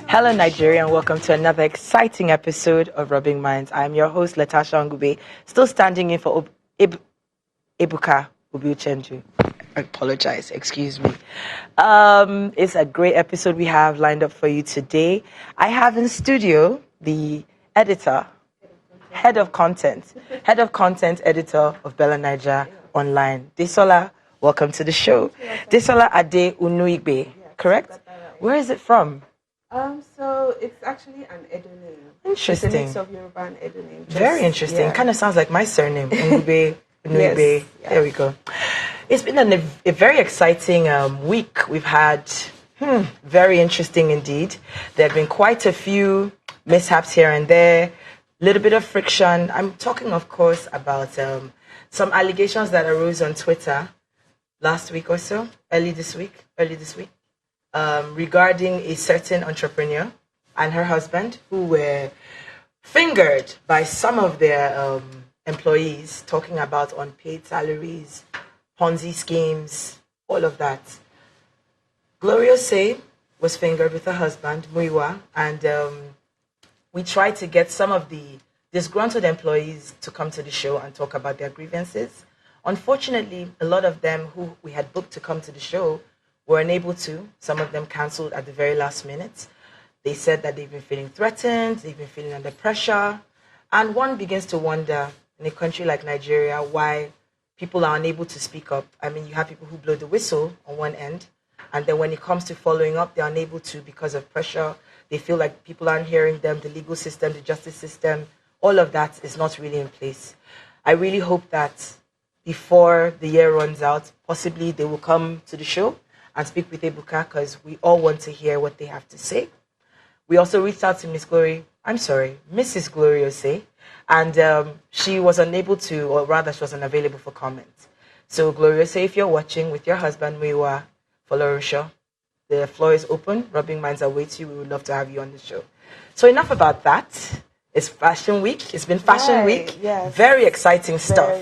Hello, Nigeria, and welcome to another exciting episode of Rubbin Minds. I'm your host, Ade-Unuigbe, still standing in for Ebuka Obiuchenju. I apologize, excuse me. It's a great episode we have lined up for you today. I have in studio the editor, head of content editor of Bella Niger Online. Desola, welcome to the show. Desola Ade-Unuigbe, correct? Where is it from? So it's actually an Edo name. Interesting. It's a mix of Yoruba and Edo name. Very interesting. Yeah. Kind of sounds like my surname, Unuigbe. Yes, yeah. There we go. It's been a very exciting week. We've had very interesting indeed. There have been quite a few mishaps here and there, a little bit of friction. I'm talking, of course, about some allegations that arose on Twitter last week or so, early this week. Regarding a certain entrepreneur and her husband who were fingered by some of their employees, talking about unpaid salaries, Ponzi schemes, all of that. Gloriose was fingered with her husband, Muiwa, and we tried to get some of the disgruntled employees to come to the show and talk about their grievances. Unfortunately, a lot of them who we had booked to come to the show were unable to. Some of them cancelled at the very last minute. They said that they've been feeling threatened, they've been feeling under pressure, and one begins to wonder in a country like Nigeria why people are unable to speak up. I mean, you have people who blow the whistle on one end, and then when it comes to following up, they're unable to because of pressure. They feel like people aren't hearing them, the legal system, the justice system, all of that is not really in place. I really hope that before the year runs out, possibly they will come to the show and speak with Ebuka, because we all want to hear what they have to say. We also reached out to Mrs. Gloriose, and she was unable to, or rather she was unavailable for comment. So Gloriose, if you're watching with your husband, Muiwa Folorusho, the floor is open. Rubbin Minds awaits you. We would love to have you on the show. So enough about that. It's Fashion Week. It's been Fashion Week. Yes. Very exciting stuff.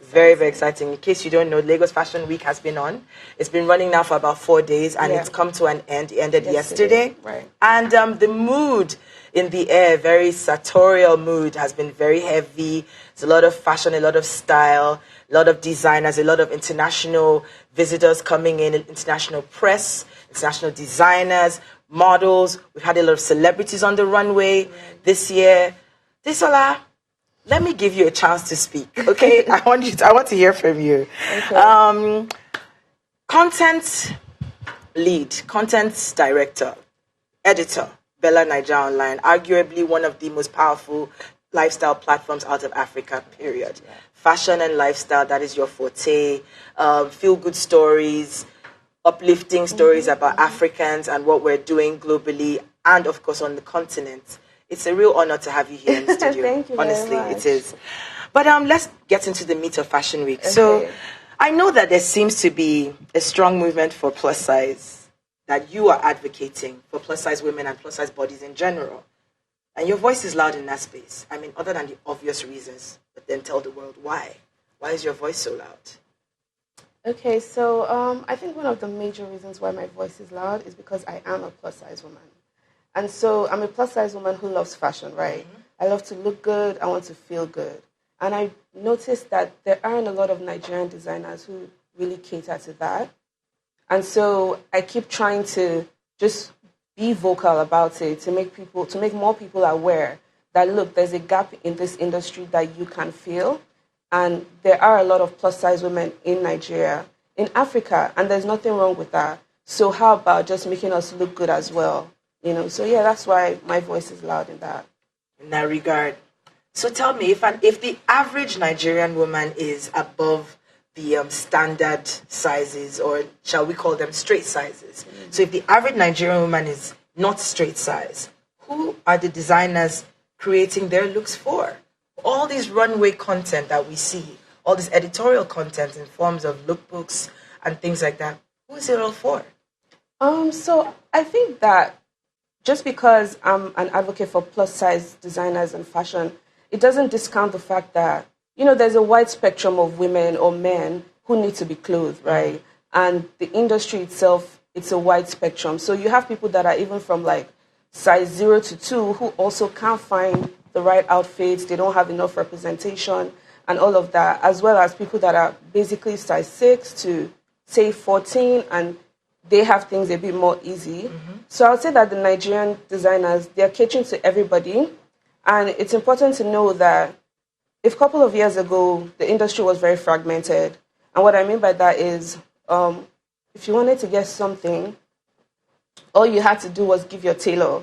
Very exciting. In case you don't know, Lagos Fashion Week has been on. It's been running now for about 4 days, and it's come to an end. It ended yesterday. Right. And the mood in the air, very sartorial mood, has been very heavy. It's a lot of fashion, a lot of style, a lot of designers, a lot of international visitors coming in, international press, international designers, models. We've had a lot of celebrities on the runway this year. Desola, let me give you a chance to speak, okay? I want to hear from you. Okay. Content lead, content director, editor, Bella Niger Online, arguably one of the most powerful lifestyle platforms out of Africa, period. Yeah. Fashion and lifestyle, that is your forte. Feel-good stories, uplifting stories about Africans and what we're doing globally and, of course, on the continent. It's a real honor to have you here in the studio. Thank you Honestly, very much. it is. But let's get into the meat of Fashion Week. Okay. So I know that there seems to be a strong movement for plus size, that you are advocating for plus size women and plus size bodies in general. And your voice is loud in that space. I mean, other than the obvious reasons, but then tell the world why. Why is your voice so loud? Okay, so I think one of the major reasons why my voice is loud is because I am a plus-size woman. And so I'm a plus-size woman who loves fashion, right? Mm-hmm. I love to look good. I want to feel good. And I noticed that there aren't a lot of Nigerian designers who really cater to that. And so I keep trying to just be vocal about it, to make more people aware that, look, there's a gap in this industry that you can feel. And there are a lot of plus-size women in Nigeria, in Africa, and there's nothing wrong with that. So how about just making us look good as well? You know, so yeah, that's why my voice is loud in that regard. So tell me, if the average Nigerian woman is above the standard sizes, or shall we call them straight sizes? Mm-hmm. So if the average Nigerian woman is not straight size, who are the designers creating their looks for? All this runway content that we see, all this editorial content in forms of lookbooks and things like that, who is it all for? So I think that just because I'm an advocate for plus-size designers and fashion, it doesn't discount the fact that, you know, there's a wide spectrum of women or men who need to be clothed, right? And the industry itself it's a wide spectrum. So you have people that are even from like size 0 to 2 who also can't find the right outfits, they don't have enough representation and all of that, as well as people that are basically size 6 to say 14 and they have things a bit more easy. So I would say that the Nigerian designers, they're catering to everybody. And it's important to know that if a couple of years ago, the industry was very fragmented. And what I mean by that is if you wanted to get something, all you had to do was give your tailor.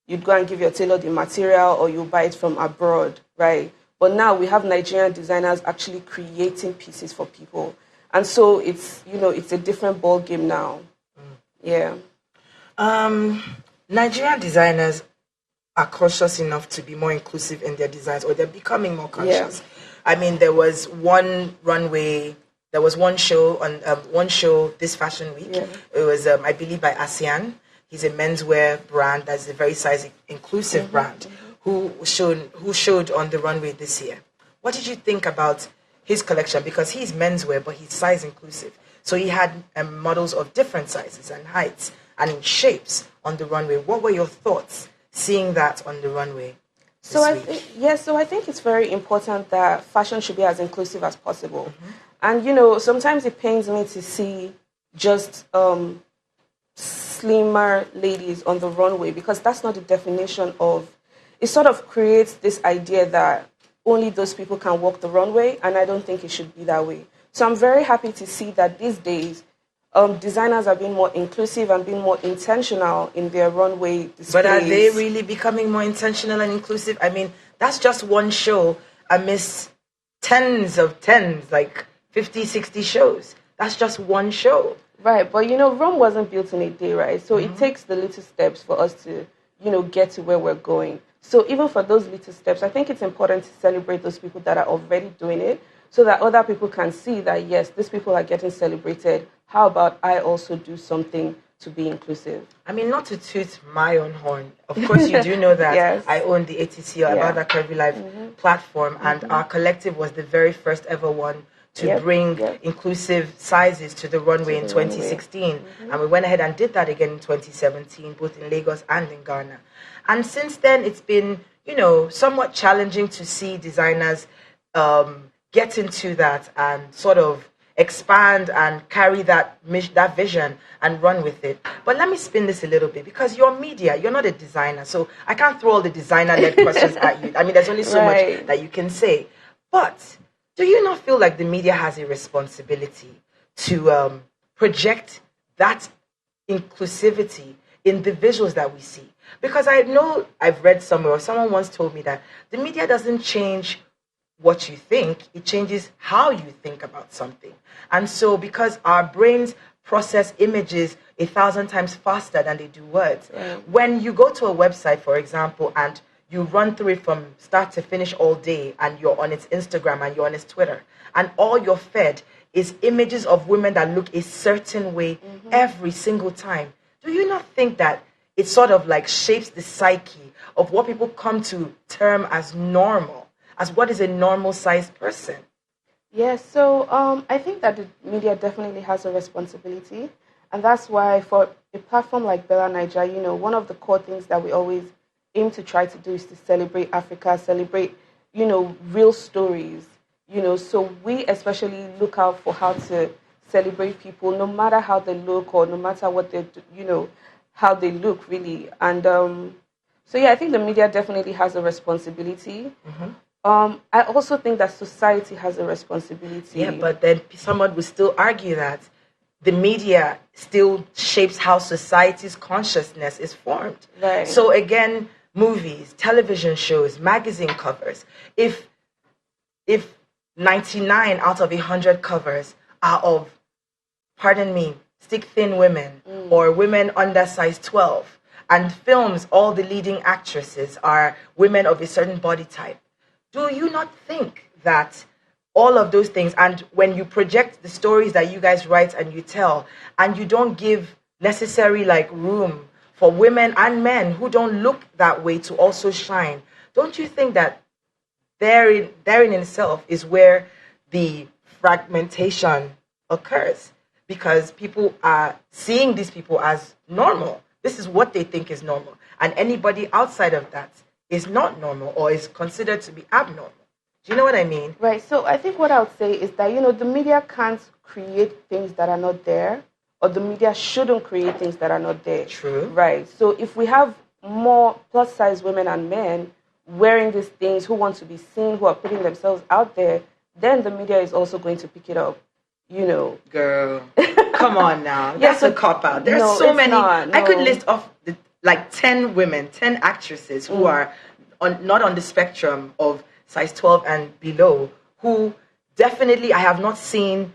You'd go and give your tailor the material or you buy it from abroad, right? But now we have Nigerian designers actually creating pieces for people. And so it's, it's a different ball game now. Yeah. Nigerian designers are conscious enough to be more inclusive in their designs, or they're becoming more conscious. Yeah. I mean, there was one show this fashion week. Yeah. It was, I believe, by ASEAN. He's a menswear brand that's a very size inclusive brand who showed on the runway this year. What did you think about his collection? Because he's menswear, but he's size inclusive. So he had models of different sizes and heights and in shapes on the runway. What were your thoughts seeing that on the runway? So I think it's very important that fashion should be as inclusive as possible. And sometimes it pains me to see just slimmer ladies on the runway, because that's not the definition of. It sort of creates this idea that only those people can walk the runway, and I don't think it should be that way. So I'm very happy to see that these days designers are being more inclusive and being more intentional in their runway displays. But are they really becoming more intentional and inclusive? I mean, that's just one show amidst tens, like 50, 60 shows. That's just one show. Right, but Rome wasn't built in a day, right? So it takes the little steps for us to, get to where we're going. So even for those little steps, I think it's important to celebrate those people that are already doing it, so that other people can see that, yes, these people are getting celebrated. How about I also do something to be inclusive? I mean, not to toot my own horn. Of course, you do know that yes. I own the ATC, or About That Curvy Life platform, and our collective was the very first ever one to bring inclusive sizes to the runway in 2016. And we went ahead and did that again in 2017, both in Lagos and in Ghana. And since then, it's been, somewhat challenging to see designers get into that and sort of expand and carry that vision and run with it. But let me spin this a little bit, because you're media, you're not a designer, so I can't throw all the designer-led questions at you. I mean, there's only so much that you can say. But do you not feel like the media has a responsibility to project that inclusivity in the visuals that we see? Because I know I've read somewhere, or someone once told me that the media doesn't change what you think, it changes how you think about something. And so because our brains process images 1,000 times faster than they do words, when you go to a website, for example, and you run through it from start to finish all day, and you're on its Instagram and you're on its Twitter, and all you're fed is images of women that look a certain way every single time, do you not think that it sort of like shapes the psyche of what people come to term as normal, as what is a normal-sized person? Yeah, so I think that the media definitely has a responsibility, and that's why for a platform like Bella Naija, one of the core things that we always aim to try to do is to celebrate Africa, celebrate, real stories, so we especially look out for how to celebrate people, no matter how they look or no matter what they do, how they look really. And so yeah, I think the media definitely has a responsibility. I also think that society has a responsibility. Yeah, but then someone would still argue that the media still shapes how society's consciousness is formed. Right. So again, movies, television shows, magazine covers, if 99 out of 100 covers are of, stick-thin women or women under size 12, and films, all the leading actresses are women of a certain body type, do you not think that all of those things, and when you project the stories that you guys write and you tell, and you don't give necessary room for women and men who don't look that way to also shine, don't you think that therein itself is where the fragmentation occurs? because people are seeing these people as normal. This is what they think is normal. And anybody outside of that is not normal or is considered to be abnormal. Do you know what I mean? Right. So I think what I would say is that, the media can't create things that are not there, or the media shouldn't create things that are not there. True. Right. So if we have more plus size women and men wearing these things, who want to be seen, who are putting themselves out there, then the media is also going to pick it up. Girl, come on now. That's a cop out. There's so many. Not, no. I could list off 10 women, 10 actresses who are not on the spectrum of size 12 and below, who definitely I have not seen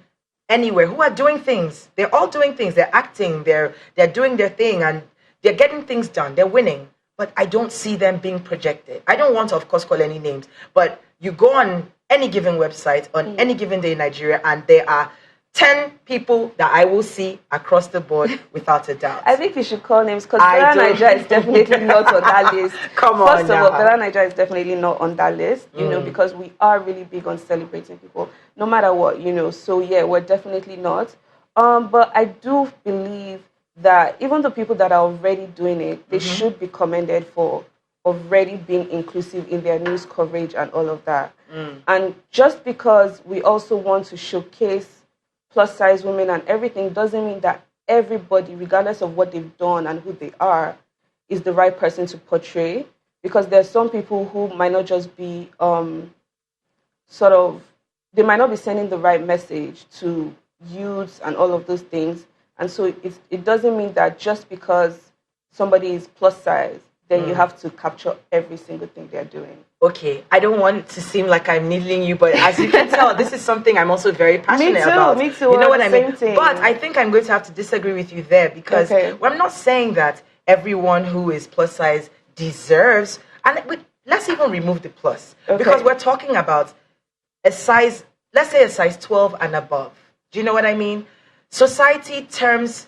anywhere, who are doing things. They're all doing things. They're acting. They're doing their thing, and they're getting things done. They're winning. But I don't see them being projected. I don't want to, of course, call any names, but you go on any given website on any given day in Nigeria, and there are 10 people that I will see across the board without a doubt. I think you should call names, because Bella Nigeria is definitely not on that list. Come on. First of all, Bella Nigeria is definitely not on that list, because we are really big on celebrating people, no matter what, So yeah, we're definitely not. But I do believe that even the people that are already doing it, they should be commended for already being inclusive in their news coverage and all of that. And just because we also want to showcase plus size women and everything doesn't mean that everybody, regardless of what they've done and who they are, is the right person to portray. Because there's some people who might not just be they might not be sending the right message to youths and all of those things. And so it doesn't mean that just because somebody is plus size, then you have to capture every single thing they're doing. Okay, I don't want to seem like I'm needling you, but as you can tell, this is something I'm also very passionate about. Me too. You know what I mean? Thing. But I think I'm going to have to disagree with you there, because I'm not saying that everyone who is plus size deserves, let's even remove the plus, because we're talking about a size, let's say a size 12 and above. Do you know what I mean? Society terms,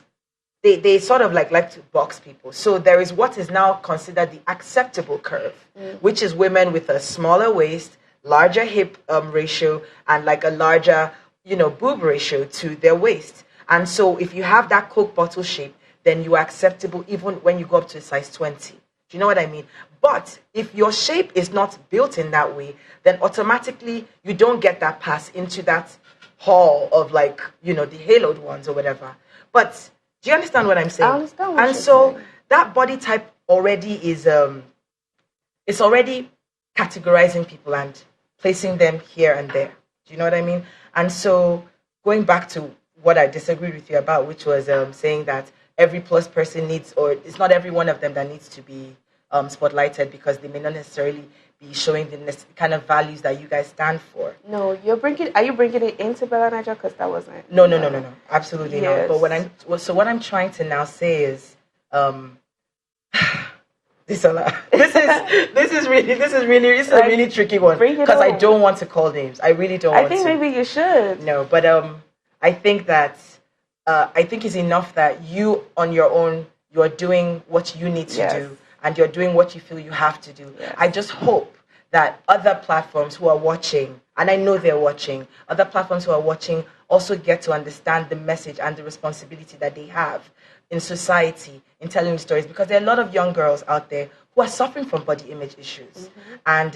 they sort of like to box people. So there is what is now considered the acceptable curve, which is women with a smaller waist, larger hip ratio, and like a larger, boob ratio to their waist. And so if you have that Coke bottle shape, then you are acceptable even when you go up to a size 20. Do you know what I mean? But if your shape is not built in that way, then automatically you don't get that pass into that hall of the haloed ones or whatever. But do you understand what I'm saying? I understand what you're saying. That body type already is it's already categorizing people and placing them here and there. Do you know what I mean? And so going back to what I disagreed with you about, which was saying that every plus person needs, or it's not every one of them that needs to be spotlighted, because they may not necessarily be showing the kind of values that you guys stand for. No, are you bringing it into Bella Nigeria? Because that wasn't. No, absolutely not. But what I'm trying to now say is, this is a really tricky one, because I don't want to call names. I really don't. I think maybe you should. No, but I think that it's enough that you on your own, you're doing what you need to do, and you're doing what you feel you have to do. Yes. I just hope that other platforms who are watching, and I know they're watching, other platforms who are watching also get to understand the message and the responsibility that they have in society in telling stories, because there are a lot of young girls out there who are suffering from body image issues, and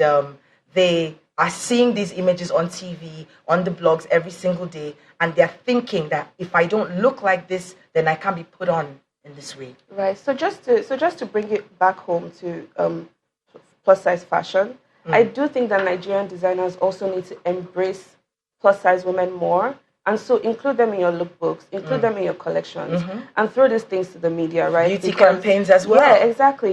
they are seeing these images on TV, on the blogs every single day, and they're thinking that if I don't look like this, then I can't be put on in this way. Right. So just to bring it back home to plus size fashion, I do think that Nigerian designers also need to embrace plus size women more, and so include them in your lookbooks, include them in your collections, and throw these things to the media, right? Beauty campaigns as well. Yeah, exactly.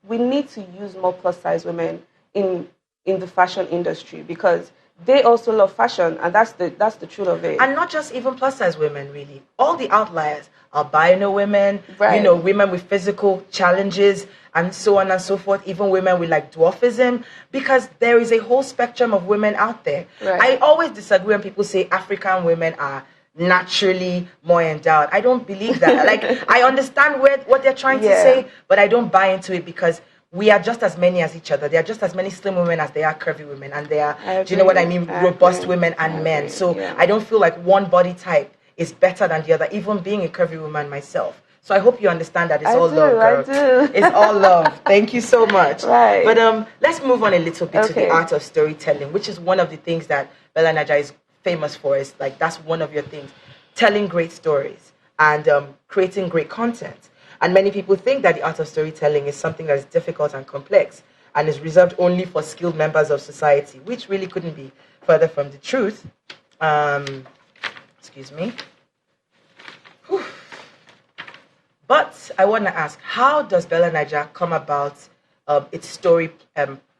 We need to use more plus size women in the fashion industry, because they also love fashion, and that's the truth of it. And not just even plus size women, really. All the outliers, albino women, right. Women with physical challenges, and so on and so forth, even women with dwarfism, because there is a whole spectrum of women out there. Right. I always disagree when people say African women are naturally more endowed. I don't believe that. I understand what they're trying to say, but I don't buy into it, because we are just as many as each other. There are just as many slim women as there are curvy women, and there are, do you know what I mean, robust women and men. So I don't feel like one body type is better than the other, even being a curvy woman myself. So I hope you understand that it's all love, girl. I do. It's all love. Thank you so much. Right. But let's move on a little bit to the Okay. art of storytelling, which is one of the things that Bella Naja is famous for. Is like that's one of your things, telling great stories and creating great content. And many people think that the art of storytelling is something that is difficult and complex and is reserved only for skilled members of society, which really couldn't be further from the truth. Excuse me. Whew. But I want to ask, how does Bella Naja come about its story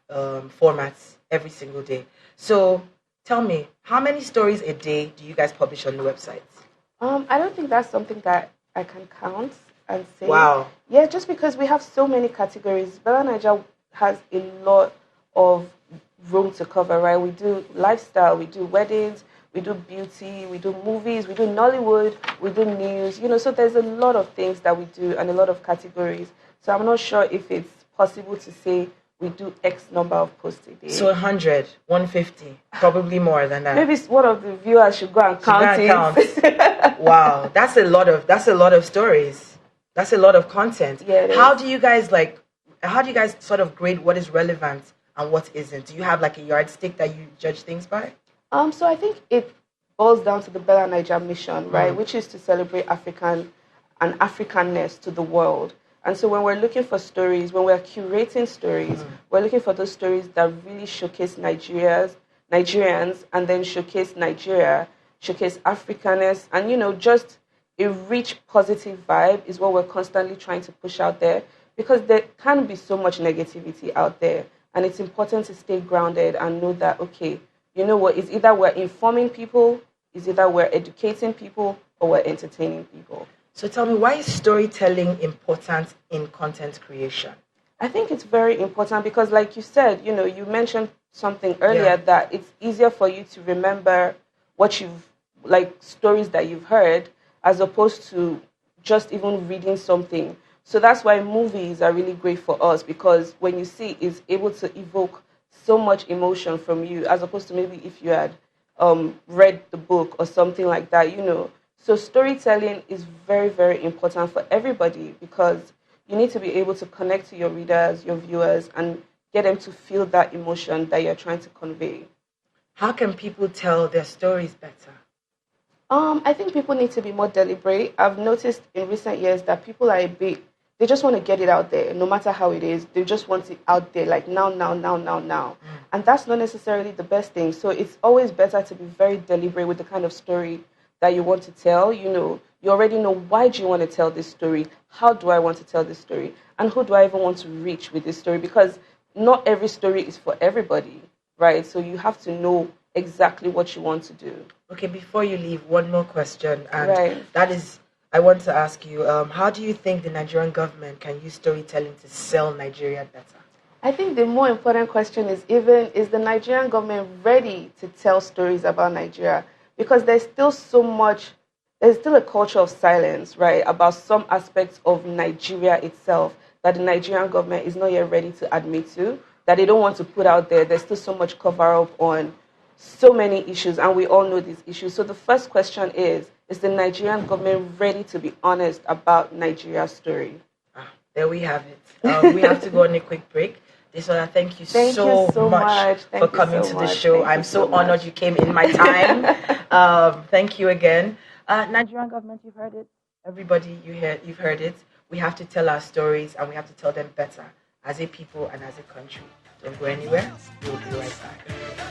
formats every single day? So tell me, how many stories a day do you guys publish on the website? I don't think that's something that I can count and say. Wow. Yeah, just because we have so many categories. Bella Naja has a lot of room to cover, right? We do lifestyle, we do weddings, we do beauty, we do movies, we do Nollywood, we do news, so there's a lot of things that we do and a lot of categories. So I'm not sure if it's possible to say we do X number of posts a day. So 100, 150, probably more than that. Maybe one of the viewers should go and count it. Wow, that's a lot of stories. That's a lot of content. Yeah, how do you guys sort of grade what is relevant and what isn't? Do you have like a yardstick that you judge things by? So I think it boils down to the Bella Naja mission, right, which is to celebrate African and Africanness to the world. And so when we're looking for stories, when we're curating stories, we're looking for those stories that really showcase Nigerians, and then showcase Nigeria, showcase Africanness, and just a rich, positive vibe is what we're constantly trying to push out there, because there can be so much negativity out there, and it's important to stay grounded and know that, okay, you know what, it's either we're informing people, it's either we're educating people, or we're entertaining people. So tell me, why is storytelling important in content creation? I think it's very important because, like you said, you mentioned something earlier that it's easier for you to remember what stories that you've heard, as opposed to just even reading something. So that's why movies are really great for us, because when you see, it's able to evoke so much emotion from you, as opposed to maybe if you had read the book or something like that, So storytelling is very, very important for everybody, because you need to be able to connect to your readers, your viewers, and get them to feel that emotion that you're trying to convey. How can people tell their stories better? I think people need to be more deliberate. I've noticed in recent years that people are they just want to get it out there, no matter how it is. They just want it out there, like now. And that's not necessarily the best thing. So it's always better to be very deliberate with the kind of story that you want to tell. You already know, why do you want to tell this story? How do I want to tell this story? And who do I even want to reach with this story? Because not every story is for everybody, right? So you have to know exactly what you want to do. Okay, before you leave, one more question. And Right. that is, I want to ask you, how do you think the Nigerian government can use storytelling to sell Nigeria better? I think the more important question is the Nigerian government ready to tell stories about Nigeria? Because there's still a culture of silence, right, about some aspects of Nigeria itself that the Nigerian government is not yet ready to admit to, that they don't want to put out there. There's still so much cover-up on so many issues, and we all know these issues. So the first question is the Nigerian government ready to be honest about Nigeria's story? There we have it. We have to go on a quick break. Desola, thank you so much for coming to the show. I'm so honored you came in my time. Thank you again. Nigerian government, you've heard it. Everybody, you've heard it. We have to tell our stories, and we have to tell them better as a people and as a country. Don't go anywhere. We'll be right back.